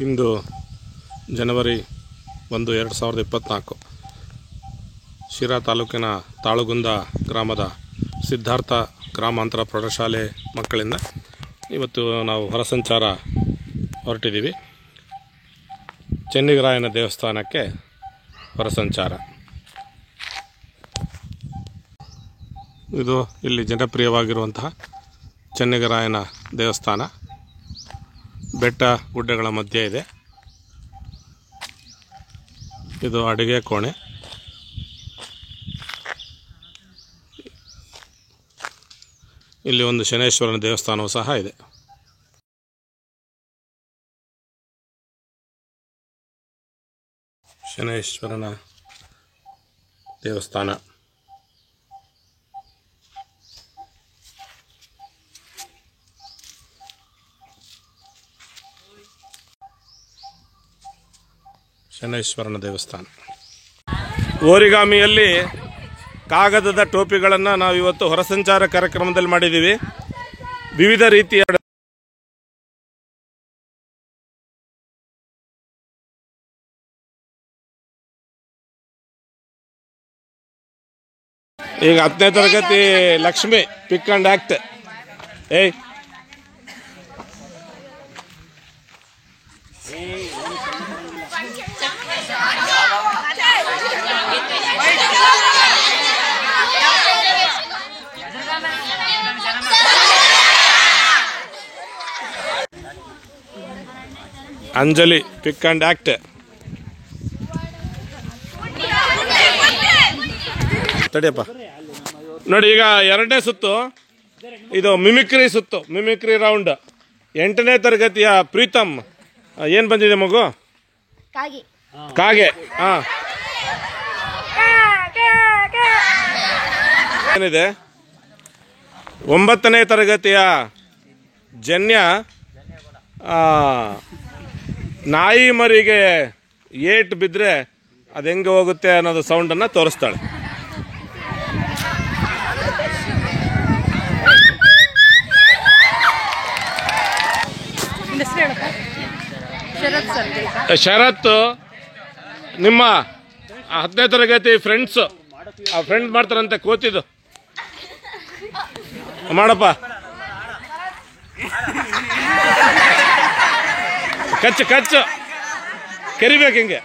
ಇಂದು ಜನವರಿ 1, 2024 ಶಿರಾ ತಾಲೂಕಿನ ತಾಳುಗುಂದ ಗ್ರಾಮದ ಸಿದ್ಧಾರ್ಥ ಗ್ರಾಮಾಂತರ ಪ್ರೌಢಶಾಲೆ ಮಕ್ಕಳಿಂದ ಇವತ್ತು ನಾವು ಹೊರಸಂಚಾರ ಹೊರಟಿದ್ದೀವಿ. ಚೆನ್ನಿಗರಾಯನ ದೇವಸ್ಥಾನಕ್ಕೆ ಹೊರಸಂಚಾರ. ಇದು ಇಲ್ಲಿ ಜನಪ್ರಿಯವಾಗಿರುವಂತಹ ಚೆನ್ನಿಗರಾಯನ ದೇವಸ್ಥಾನ ಬೆಟ್ಟ ಗುಡ್ಡಗಳ ಮಧ್ಯೆ ಇದೆ. ಇದು ಅಡುಗೆ ಕೋಣೆ. ಇಲ್ಲಿ ಒಂದು ಶನೇಶ್ವರನ ದೇವಸ್ಥಾನವೂ ಸಹ ಇದೆ. ಶನೇಶ್ವರನ ದೇವಸ್ಥಾನ. ಶನೇಶ್ವರನ ದೇವಸ್ಥಾನ. ಓರಿಗಾಮಿಯಲ್ಲಿ ಕಾಗದದ ಟೋಪಿಗಳನ್ನು ನಾವು ಇವತ್ತು ಹೊರಸಂಚಾರ ಕಾರ್ಯಕ್ರಮದಲ್ಲಿ ಮಾಡಿದ್ದೀವಿ. ವಿವಿಧ ರೀತಿಯ ಈಗ 10ನೇ ತರಗತಿ Lakshmi pick and act. Anjali pick and act. ತಡಿಯಪ್ಪ ನೋಡಿ, ಈಗ 2ನೇ ಸುತ್ತು. ಇದು ಮಿಮಿಕ್ರಿ ಸುತ್ತು, ಮಿಮಿಕ್ರಿ ರೌಂಡ್. 8ನೇ ತರಗತಿಯ ಪ್ರೀತಮ್ ಏನ್ ಬಂದಿದೆ ಮಗು? ಕಾಗೆ. ಏನಿದೆ? 9ನೇ ತರಗತಿಯ ಜನ್ಯ ನಾಯಿ ಮರಿಗೆ ಏಟ್ ಬಿದ್ದರೆ ಅದು ಹೆಂಗೆ ಹೋಗುತ್ತೆ ಅನ್ನೋದು ಸೌಂಡನ್ನು ತೋರಿಸ್ತಾಳೆ. ಶರತ್ ನಿಮ್ಮ 10ನೇ ತರಗತಿ ಫ್ರೆಂಡ್ಸ್ ಮಾಡ್ತಾರಂತೆ ಕೋತಿದ್ದು. ಮಾಡಪ್ಪ, ಕಚ್ಚು ಕೆರಿಬೇಕು ಹಿಂಗೆ.